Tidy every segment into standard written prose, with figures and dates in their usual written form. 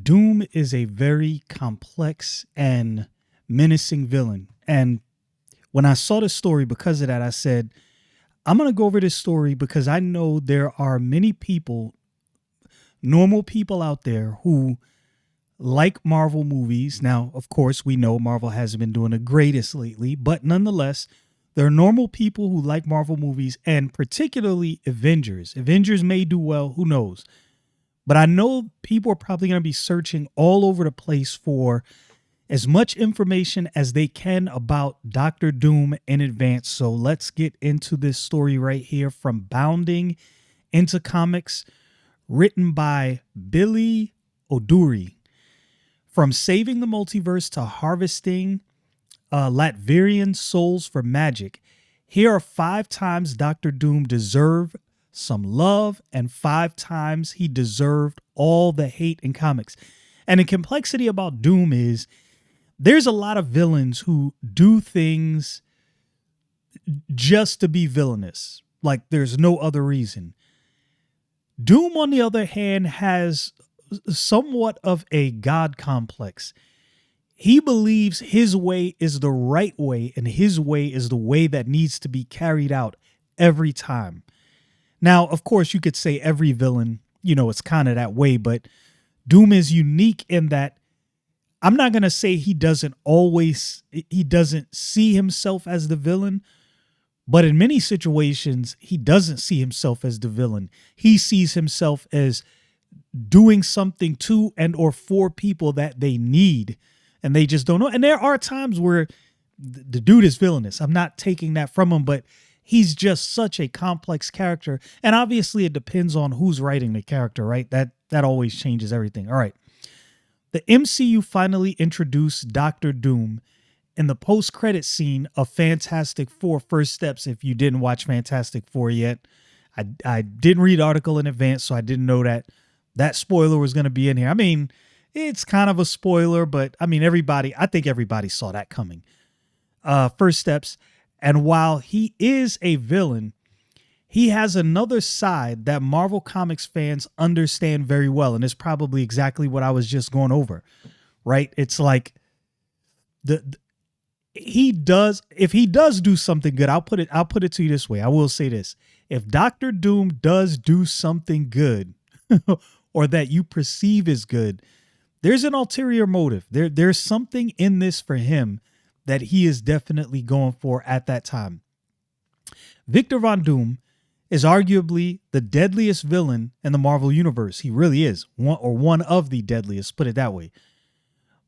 Doom is a very complex and menacing villain. And when I saw this story, because of that, I said, I'm going to go over this story because I know there are many people, normal people out there who like Marvel movies. Now, of course, we know Marvel hasn't been doing the greatest lately, but nonetheless, there are normal people who like Marvel movies and particularly Avengers. Avengers may do well, who knows? But I know people are probably going to be searching all over the place for as much information as they can about Doctor Doom in advance. So let's get into this story right here from Bounding into Comics, written by Billy Oduory. From saving the multiverse to harvesting Latverian souls for magic, here are 5 times Doctor Doom deserved some love and 5 times he deserved all the hate in comics. And the complexity about Doom is there's a lot of villains who do things just to be villainous. Like there's no other reason. Doom, on the other hand, has somewhat of a God complex. He believes his way is the right way, and his way is the way that needs to be carried out every time. Now, of course, you could say every villain, it's kind of that way, but Doom is unique in that I'm not going to say he doesn't see himself as the villain, but in many situations, he doesn't see himself as the villain. He sees himself as doing something to and or for people that they need, and they just don't know. And there are times where the dude is villainous. I'm not taking that from him, but he's just such a complex character. And obviously it depends on who's writing the character, right? That always changes everything. All right. The MCU finally introduced Doctor Doom in the post-credit scene of Fantastic Four First Steps. If you didn't watch Fantastic Four yet, I didn't read the article in advance, so I didn't know that spoiler was going to be in here. I mean, it's kind of a spoiler, but I think everybody saw that coming. First Steps. And while he is a villain, he has another side that Marvel Comics fans understand very well. And it's probably exactly what I was just going over, right? It's like if he does do something good, I'll put it to you this way. I will say this. If Doctor Doom does do something good or that you perceive as good, there's an ulterior motive. There's something in this for him that he is definitely going for at that time. Victor Von Doom is arguably the deadliest villain in the Marvel Universe. He really is. One of the deadliest, put it that way.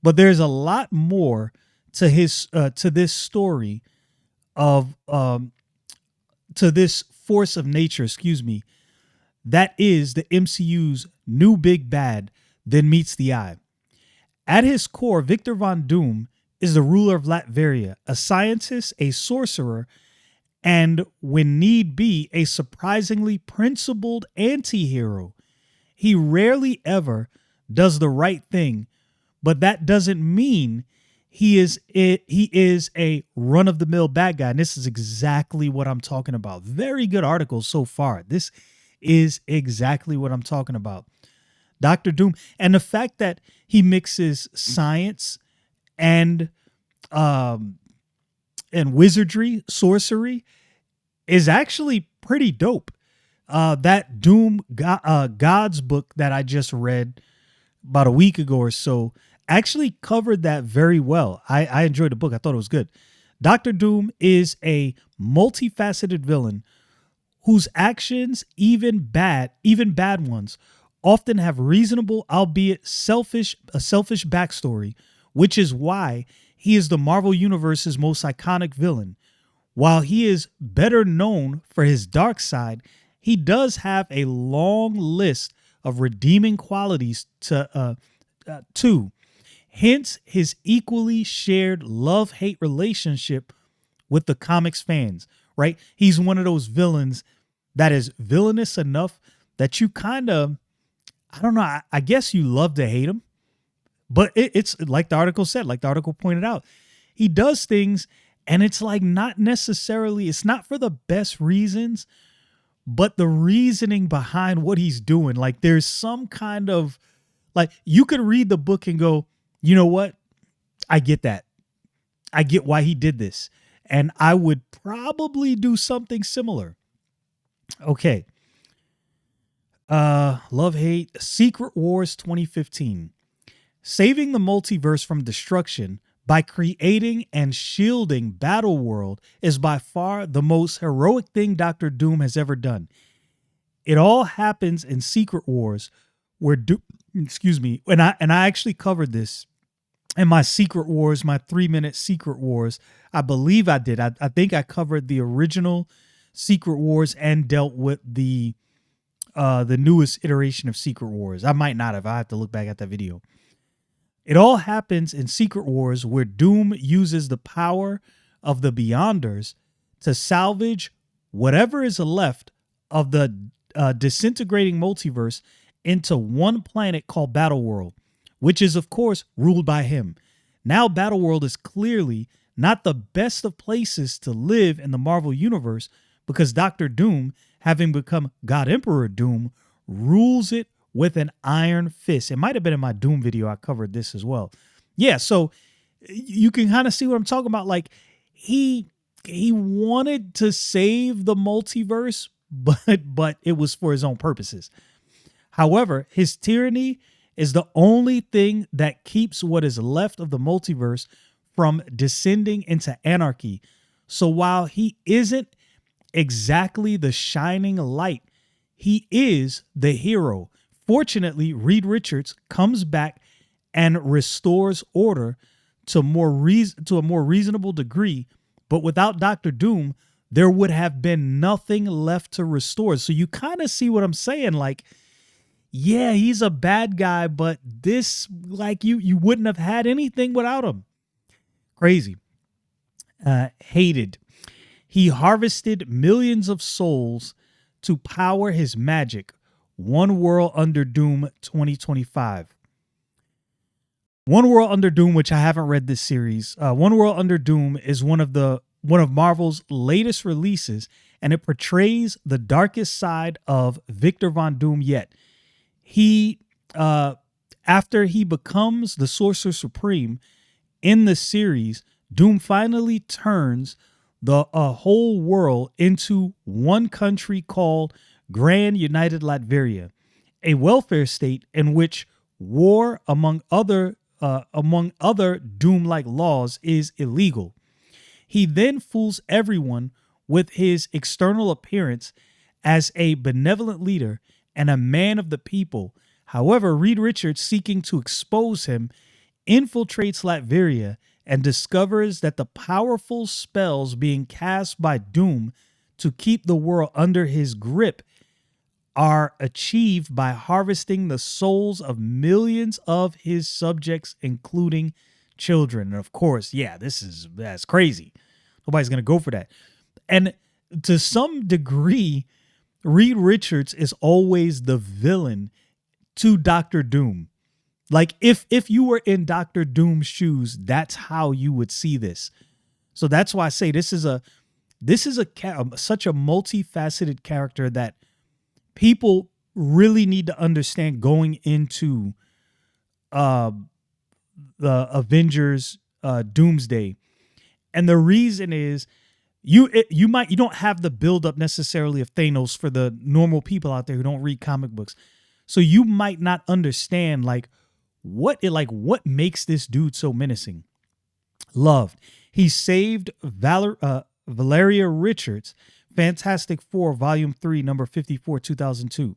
But there's a lot more to this story of to this force of nature, that is the MCU's new big bad than meets the eye. At his core, Victor Von Doom is the ruler of Latveria, a scientist, a sorcerer, and when need be, a surprisingly principled anti-hero. He rarely ever does the right thing, but that doesn't mean he is a run-of-the-mill bad guy. And this is exactly what I'm talking about. Very good article so far. This is exactly what I'm talking about. Doctor Doom, and the fact that he mixes science and wizardry, sorcery, is actually pretty dope. That Doom God's book that I just read about a week ago or so actually covered that very well. I enjoyed the book. I thought it was good. Doctor Doom is a multifaceted villain whose actions, even bad ones, often have reasonable, albeit a selfish backstory, which is why he is the Marvel Universe's most iconic villain. While he is better known for his dark side, he does have a long list of redeeming qualities too. Hence his equally shared love-hate relationship with the comics fans, right? He's one of those villains that is villainous enough that you kind of, I don't know, I guess you love to hate him. But it's like the article said, like the article pointed out, he does things and it's like not necessarily, it's not for the best reasons, but the reasoning behind what he's doing, like there's some kind of Like, you could read the book and go, you know what? I get that. I get why he did this. And I would probably do something similar. Okay. Love Hate Secret Wars 2015. Saving the multiverse from destruction by creating and shielding Battleworld is by far the most heroic thing Doctor Doom has ever done. It all happens in Secret Wars where and I actually covered this in my Secret Wars, my 3-minute Secret Wars. I believe I did. I think I covered the original Secret Wars and dealt with the newest iteration of Secret Wars. I might not have. I have to look back at that video. It all happens in Secret Wars where Doom uses the power of the Beyonders to salvage whatever is left of the disintegrating multiverse into one planet called Battleworld, which is, of course, ruled by him. Now Battleworld is clearly not the best of places to live in the Marvel Universe because Doctor Doom, having become God Emperor Doom, rules it with an iron fist. It might have been in my Doom video. I covered this as well. Yeah, so you can kind of see what I'm talking about. Like, he wanted to save the multiverse, but it was for his own purposes. However, his tyranny is the only thing that keeps what is left of the multiverse from descending into anarchy. So while he isn't exactly the shining light, he is the hero. Fortunately, Reed Richards comes back and restores order to a more reasonable degree, but without Doctor Doom, there would have been nothing left to restore. So you kind of see what I'm saying. Like, yeah, he's a bad guy, but this, like, you wouldn't have had anything without him. Crazy. Hated. He harvested millions of souls to power his magic. One World Under Doom 2025. One World Under Doom, which I haven't read this series. One World Under Doom is one of Marvel's latest releases, and it portrays the darkest side of Victor Von Doom yet. He, after he becomes the Sorcerer Supreme in the series, Doom finally turns the whole world into one country called Grand United Latveria, a welfare state in which war, among other Doom-like laws, is illegal. He then fools everyone with his external appearance as a benevolent leader and a man of the people. However, Reed Richards, seeking to expose him, infiltrates Latveria and discovers that the powerful spells being cast by Doom to keep the world under his grip are achieved by harvesting the souls of millions of his subjects, including children. And of course, yeah, that's crazy. Nobody's going to go for that. And to some degree, Reed Richards is always the villain to Doctor Doom. Like, if you were in Doctor Doom's shoes, that's how you would see this. So that's why I say this is such a multifaceted character that people really need to understand going into the Avengers Doomsday. And the reason is you don't have the buildup necessarily of Thanos for the normal people out there who don't read comic books. So you might not understand what makes this dude so menacing. Loved. He saved Valeria Richards, Fantastic Four, Volume 3, number 54, 2002.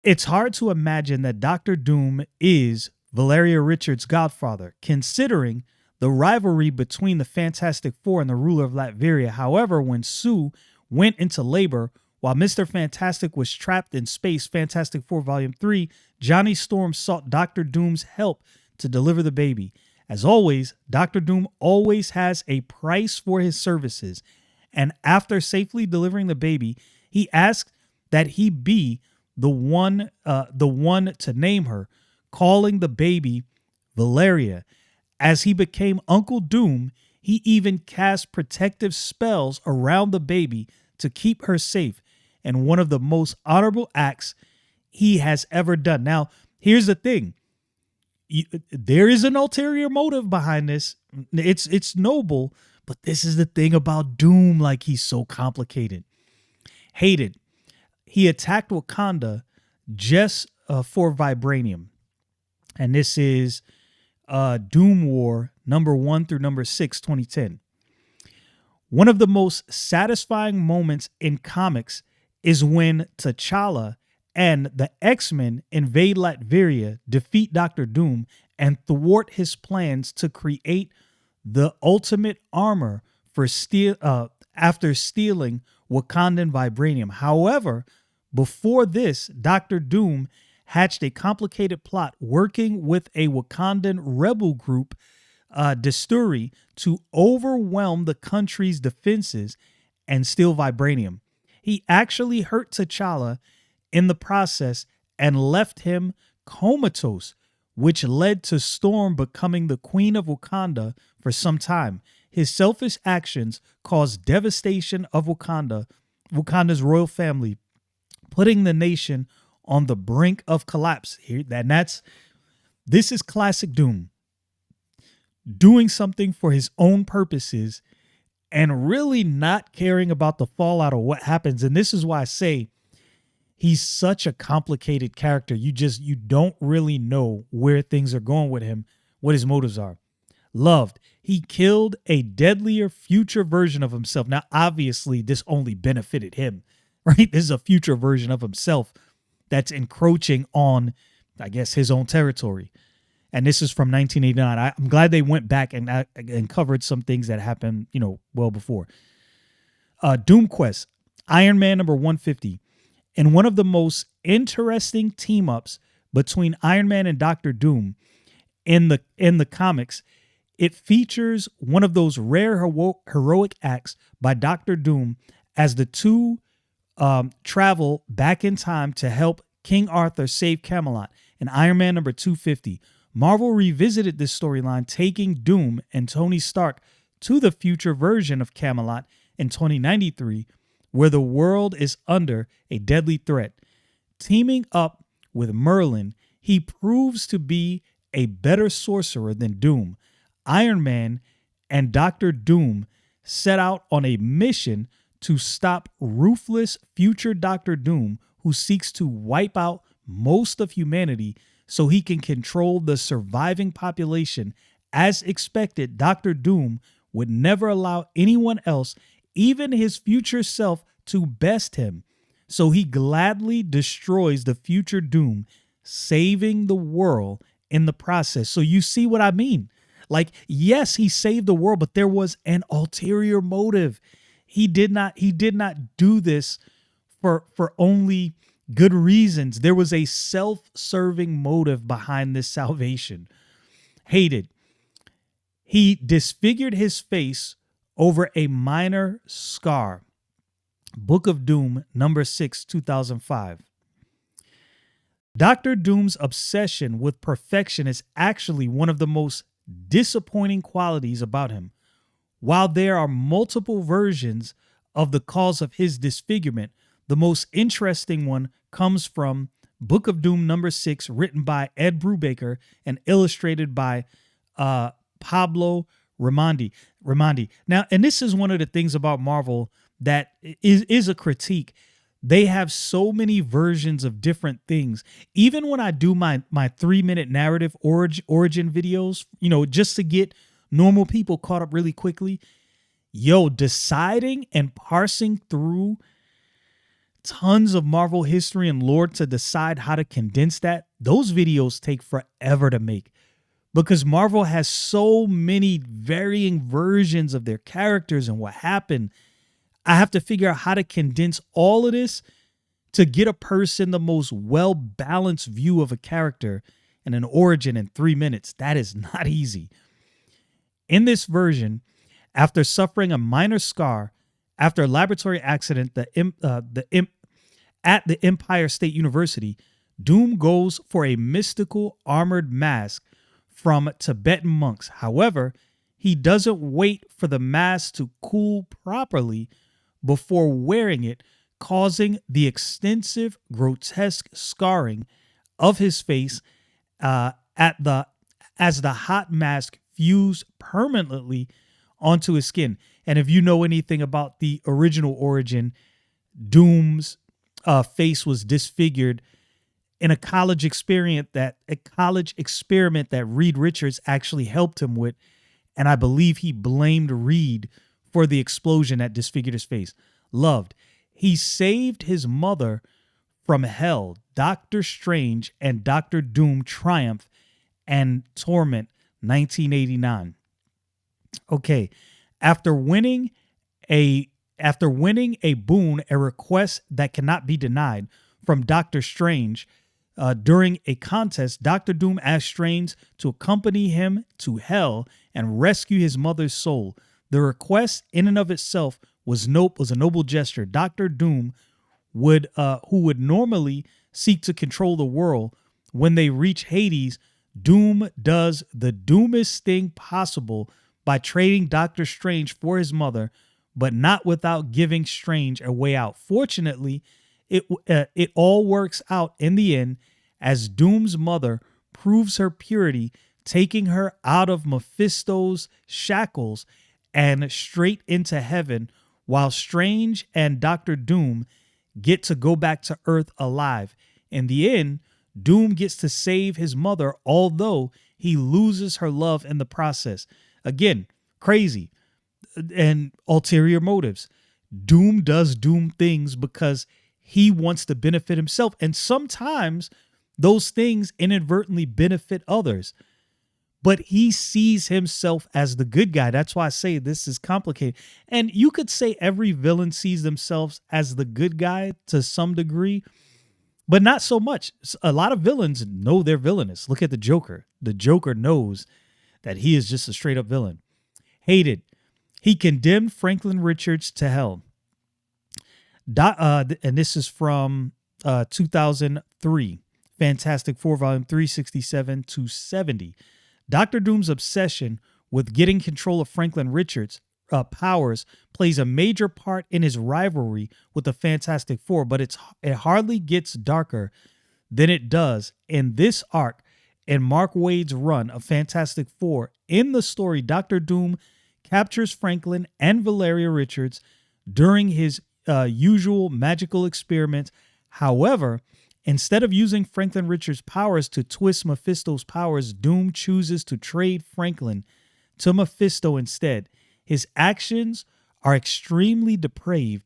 It's hard to imagine that Doctor Doom is Valeria Richards' godfather, considering the rivalry between the Fantastic Four and the ruler of Latveria. However, when Sue went into labor while Mr. Fantastic was trapped in space, Fantastic Four Volume 3, Johnny Storm sought Doctor Doom's help to deliver the baby. As always, Doctor Doom always has a price for his services, and after safely delivering the baby, he asked that he be the one to name her, calling the baby Valeria. As he became Uncle Doom, he even cast protective spells around the baby to keep her safe, and one of the most honorable acts he has ever done. Now, Here's the thing. There is an ulterior motive behind this. It's noble, but this is the thing about Doom, like he's so complicated. Hated. He attacked Wakanda just for vibranium. And this is Doomwar number 1 through number 6, 2010. One of the most satisfying moments in comics is when T'Challa and the X-Men invade Latveria, defeat Doctor Doom, and thwart his plans to create the ultimate armor for after stealing Wakandan vibranium. However, before this, Doctor Doom hatched a complicated plot working with a Wakandan rebel group, Desturi, to overwhelm the country's defenses and steal vibranium. He actually hurt T'Challa in the process and left him comatose, which led to Storm becoming the Queen of Wakanda for some time. His selfish actions caused devastation of Wakanda's royal family, putting the nation on the brink of collapse. This is classic Doom. Doing something for his own purposes and really not caring about the fallout of what happens. And this is why I say he's such a complicated character. You don't really know where things are going with him, what his motives are. Loved. He killed a deadlier future version of himself. Now, obviously, this only benefited him, right? This is a future version of himself that's encroaching on, I guess, his own territory. And this is from 1989. I'm glad they went back and covered some things that happened, well before. Doom Quest, Iron Man number 150. And one of the most interesting team-ups between Iron Man and Doctor Doom in the comics, it features one of those rare heroic acts by Doctor Doom as the two travel back in time to help King Arthur save Camelot in Iron Man number 250. Marvel revisited this storyline, taking Doom and Tony Stark to the future version of Camelot in 2093, where the world is under a deadly threat. Teaming up with Merlin, he proves to be a better sorcerer than Doom. Iron Man and Doctor Doom set out on a mission to stop ruthless future Doctor Doom, who seeks to wipe out most of humanity so he can control the surviving population. As expected, Doctor Doom would never allow anyone else, even his future self, to best him. So he gladly destroys the future Doom, saving the world in the process. So you see what I mean? Like, yes, he saved the world, but there was an ulterior motive. He did not do this for only good reasons. There was a self-serving motive behind this salvation. Hated. He disfigured his face over a minor scar. Book of Doom, number 6, 2005. Doctor Doom's obsession with perfection is actually one of the most disappointing qualities about him. While there are multiple versions of the cause of his disfigurement, the most interesting one comes from Book of Doom number 6, written by Ed Brubaker and illustrated by Pablo Raimondi. Now, and this is one of the things about Marvel that is a critique. They have so many versions of different things. Even when I do my 3-minute narrative origin videos, just to get normal people caught up really quickly, deciding and parsing through tons of Marvel history and lore to decide how to condense that, those videos take forever to make, because Marvel has so many varying versions of their characters and what happened. I have to figure out how to condense all of this to get a person the most well-balanced view of a character and an origin in 3 minutes. That is not easy. In this version, after suffering a minor scar after a laboratory accident at the Empire State University, Doom goes for a mystical armored mask from Tibetan monks. However, he doesn't wait for the mask to cool properly before wearing it, causing the extensive, grotesque scarring of his face at the as the hot mask fused permanently onto his skin. And if you know anything about the original origin, Doom's face was disfigured in a college experiment that Reed Richards actually helped him with, and I believe he blamed Reed for the explosion that disfigured his face. Loved. He saved his mother from hell. Doctor Strange and Doctor Doom Triumph and Torment, 1989. Okay, after winning a boon, a request that cannot be denied from Doctor Strange during a contest, Doctor Doom asked Strange to accompany him to hell and rescue his mother's soul. The request, in and of itself, was a noble gesture. Doctor Doom who would normally seek to control the world, when they reach Hades, Doom does the doomest thing possible by trading Doctor Strange for his mother, but not without giving Strange a way out. Fortunately, it all works out in the end, as Doom's mother proves her purity, taking her out of Mephisto's shackles and straight into heaven, while Strange and Doctor Doom get to go back to Earth alive. In the end, Doom gets to save his mother, although he loses her love in the process. Again, crazy and ulterior motives. Doom does Doom things because he wants to benefit himself, and sometimes those things inadvertently benefit others. But he sees himself as the good guy. That's why I say this is complicated. And you could say every villain sees themselves as the good guy to some degree, but not so much. A lot of villains know they're villainous. Look at the Joker. The Joker knows that he is just a straight up villain. Hated. He condemned Franklin Richards to hell. And this is from 2003. Fantastic Four, volume 367 to 70. Dr. Doom's obsession with getting control of Franklin Richards' powers plays a major part in his rivalry with the Fantastic Four, but it hardly gets darker than it does in this arc in Mark Waid's run of Fantastic Four. In the story, Dr. Doom captures Franklin and Valeria Richards during his usual magical experiments. However, instead of using Franklin Richards' powers to twist Mephisto's powers, Doom chooses to trade Franklin to Mephisto instead. His actions are extremely depraved,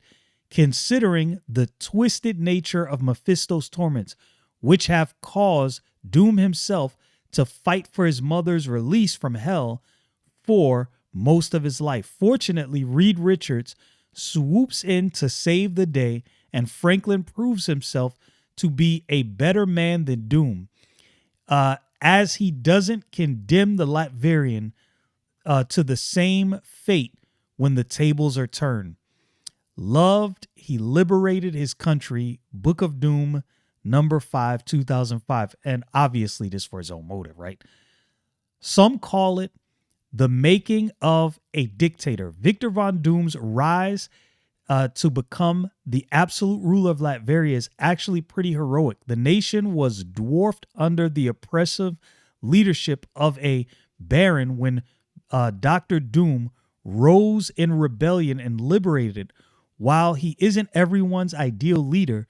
considering the twisted nature of Mephisto's torments, which have caused Doom himself to fight for his mother's release from hell for most of his life. Fortunately, Reed Richards swoops in to save the day, and Franklin proves himself to be a better man than Doom, as he doesn't condemn the Latverian to the same fate when the tables are turned. Loved, he liberated his country. Book of Doom, number 5, 2005. And obviously this for his own motive, right? Some call it the making of a dictator. Victor Von Doom's rise to become the absolute ruler of Latveria is actually pretty heroic. The nation was dwarfed under the oppressive leadership of a baron when Dr. Doom rose in rebellion and liberated it. While he isn't everyone's ideal leader,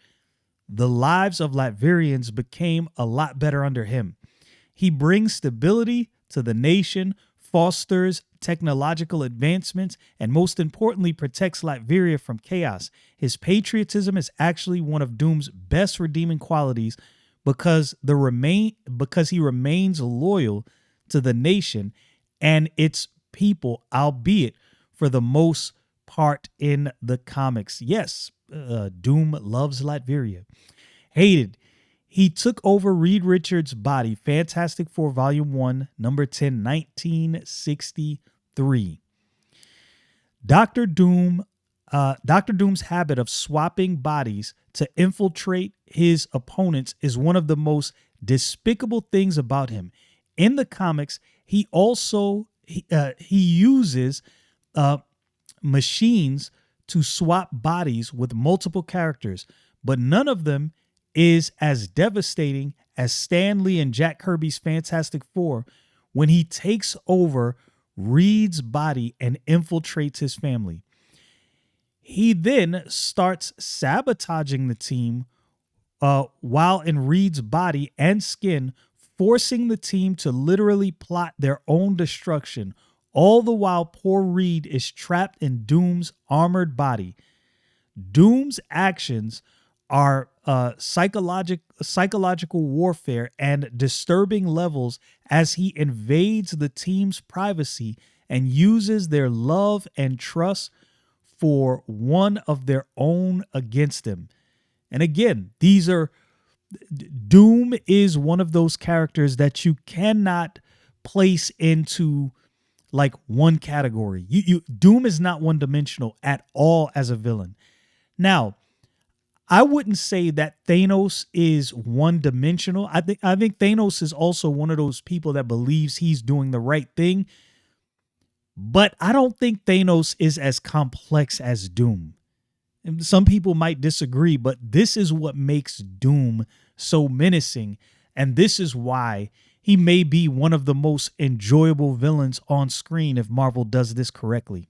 the lives of Latverians became a lot better under him. He brings stability to the nation, fosters technological advancements, and most importantly, protects Latveria from chaos. His patriotism is actually one of Doom's best redeeming qualities because he remains loyal to the nation and its people, albeit for the most part in the comics. Yes, Doom loves Latveria. Hated. He took over Reed Richards' body. Fantastic Four, Volume 1, number 10, 1963. Dr. Doom's habit of swapping bodies to infiltrate his opponents is one of the most despicable things about him. In the comics, he uses machines to swap bodies with multiple characters, but none of them is as devastating as Stan Lee and Jack Kirby's Fantastic Four when he takes over Reed's body and infiltrates his family. He then starts sabotaging the team while in Reed's body and skin, forcing the team to literally plot their own destruction, all the while poor Reed is trapped in Doom's armored body. Doom's actions are psychological warfare and disturbing levels as he invades the team's privacy and uses their love and trust for one of their own against him. And again, Doom is one of those characters that you cannot place into like one category. Doom is not one dimensional at all as a villain. Now, I wouldn't say that Thanos is one dimensional. I think Thanos is also one of those people that believes he's doing the right thing. But I don't think Thanos is as complex as Doom. And some people might disagree, but this is what makes Doom so menacing. And this is why he may be one of the most enjoyable villains on screen if Marvel does this correctly.